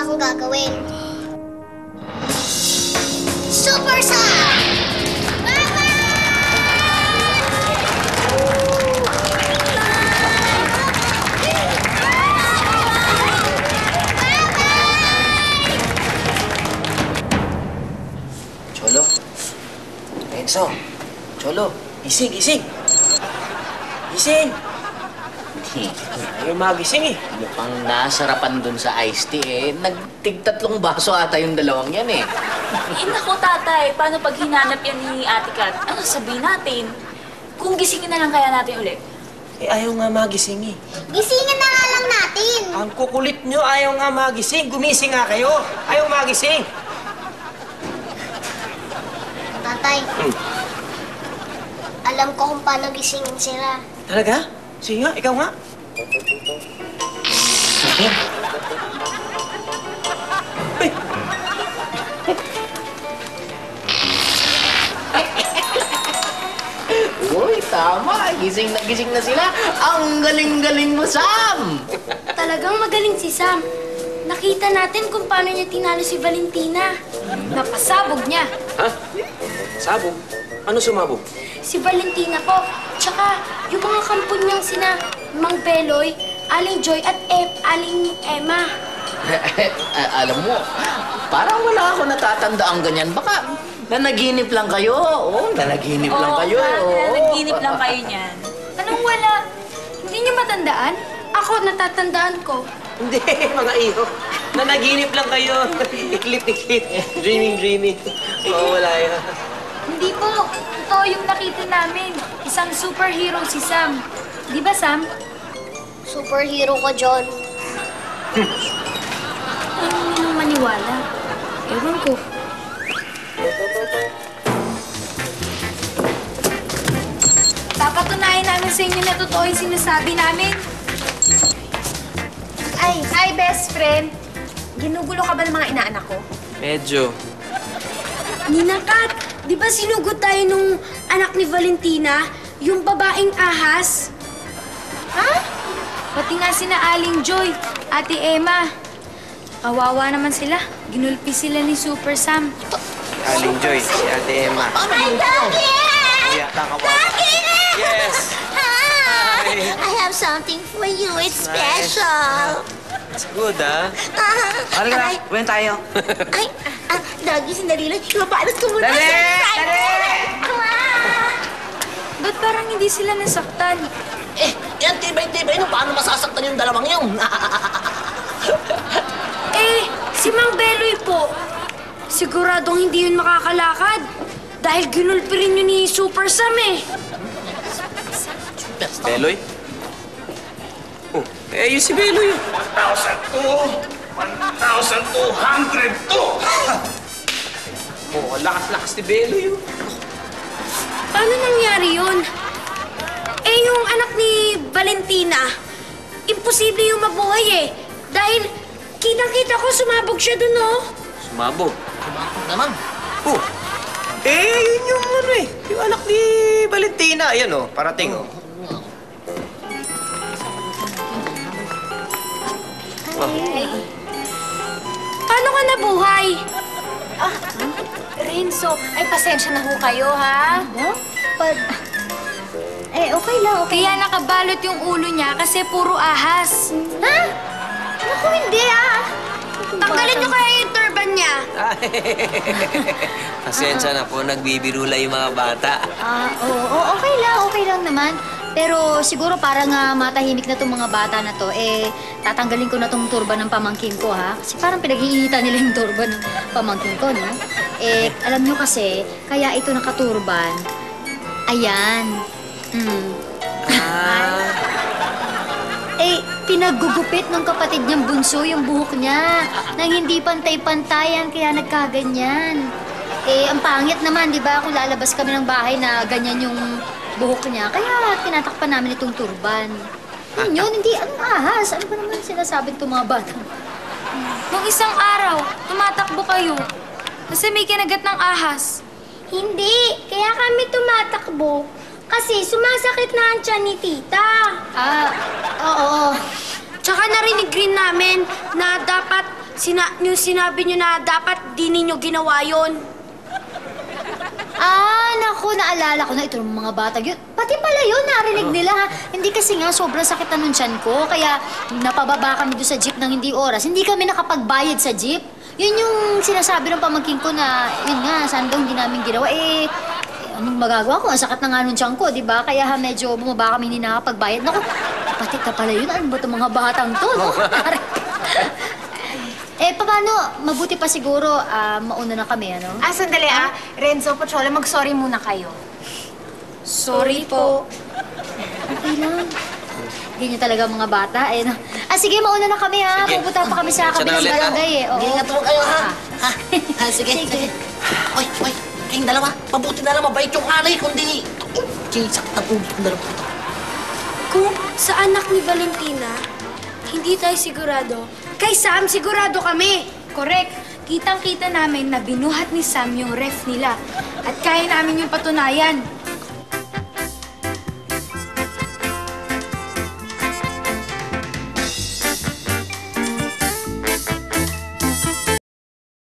akong gagawin. Super Sam! Cholo. Renzo. Cholo. Gising, gising. Gising. Ayaw magising eh. Mukhang nasarapan dun sa iced tea eh. Nagtig-3 baso ata yung dalawang yan eh. Eh, naku, tatay. Paano pag hinanap yan ni Ate Kat? Ano sabihin natin? Kung gisingin na lang kaya natin ulit. Eh, ayaw nga magising eh. Gisingin na nga lang natin. Ang kukulit nyo, ayaw nga magising. Gumising nga kayo. Ayaw magising. Tatay, alam ko kung paano gisingin sila. Talaga? Sige nga, ikaw nga. Uy, tama. Gising na sila. Ang galing-galing mo, Sam! Talagang magaling si Sam. Nakita natin kung paano niya tinalo si Valentina. Napasabog niya. Ha? Sabog? Ano sumabog? Si Valentina po. Tsaka yung mga kampo niyang sina Mang Beloy, Aling Joy at Aling Emma. Alam mo, parang wala ako natatanda ang ganyan. Baka nanaginip lang kayo. Oo, nanaginip lang kayo. Nanaginip lang kayo niyan. Anong wala? Hindi niyo matandaan? Ako, natatandaan ko. Hindi, mga iho. Nanaginip lang kayo. Iklit-iklit. Dreaming. Oo, wala yan. Hindi po. Totoo yung nakita namin. Isang superhero si Sam. Di ba, Sam? Superhero ka, John. Ayaw niyo nang maniwala. Ewan ko. Papatunayan namin sa inyo na totoo yung sinasabi namin. Ay, best friend. Ginugulo ka ba ng mga inaanak ko? Medyo. Nina Kat, di ba sinugod tayo nung anak ni Valentina? Yung babaeng ahas? Ha? Pati nga sina Aling Joy, Ate Emma. Kawawa naman sila. Ginulpi sila ni Super Sam. Aling Joy, si Ate Emma. Ay, Dagi! Yata ka ba? Yes! Hi! I have something for you. It's special. It's good, ah. Halika na, uwi tayo. Ay, Dagi, sandali lang. Ipapalas ko muna. Dali! Ba't parang hindi sila nasaktan? Eh, yan tibay-tibay no. Paano masasaktan yung dalawang yun? Eh, si Mang Beloy po. Siguradong hindi yun makakalakad. Dahil ginulpi rin yun ni Super Sam eh. Beloy? Oh, eh, yung si Beloy. 1,202! Oh, lakas-lakas ni Beloy. Paano nangyari yun? Eh, yung anak ni Valentina, imposible yung mabuhay eh. Dahil kitang-kita ko sumabog siya dun, oh. Sumabog. Naman. Oh, eh, yun yung ano eh. Yung anak ni Valentina. Ayan oh, parating oh. Paano ka nabuhay? Renzo, ay pasensya na ho kayo, ha? Okay lang, Kaya nakabalot yung ulo niya kasi puro ahas. Ha? Naku, hindi Tanggalin niyo kaya yung turban niya. Pasensya na po, nagbibiro lang yung mga bata. Oo, okay lang naman. Pero siguro parang matahimik na tong mga bata na to, tatanggalin ko na tong turban ng pamangkin ko, ha? Kasi parang pinag-iinitan nila yung turban ng pamangkin ko, no? Alam nyo kasi, kaya ito nakaturban. Ayan. Pinaggugupit ng kapatid niyang bunso yung buhok niya. Nang hindi pantay-pantayan, kaya nagkaganyan. Ang pangit naman, di ba, kung lalabas kami ng bahay na ganyan yung buhok niya. Kaya tinatakpan namin itong turban. Yun, hindi, anong ahas? Ano ba naman sinasabi itong mga bata? Nung isang araw, tumatakbo kayo. Kasi may kinagat ng ahas. Hindi. Kaya kami tumatakbo. Kasi sumasakit na ang tiyan ni tita. Oo. Tsaka narinig rin namin na dapat yung sinabi nyo na dapat di ninyo ginawa yon. Naku, naalala ko na ito ng mga bata yun. Pati pala yun, narinig nila ha. Hindi kasi nga sobrang sakit na nung tiyan ko, kaya napababa kami doon sa jeep ng hindi oras. Hindi kami nakapagbayad sa jeep. Yun yung sinasabi ng pamangkin ko na, yun nga, saan daw hindi namin ginawa. Anong magagawa ko? Ang sakit na nga nung tiyan ko, di ba? Kaya medyo bumaba kami, hindi nakapagbayad. Naku, kapatid na pala yun. Ano ba itong mga batang to, no? Paano? Mabuti pa siguro, mauna na kami, ano? Sandali Renzo, Pochola, mag-sorry muna kayo. Sorry po. Okay lang. Ganyan talaga mga bata, eh, no? Sige, mauna na kami, ha? Sige. Pupunta pa kami sa kabilang Sandali, barangay, eh. Oo. Ingat po kayo, ha? Sige, sige. Oy, kayong dalawa, mabuti na lang mabait yung alay, kundi... Chisak na po yung dalawa. Kung sa anak ni Valentina, hindi tayo sigurado. Kay Sam, sigurado kami. Correct. Kitang-kita namin na binuhat ni Sam yung ref nila. At kaya namin yung patunayan.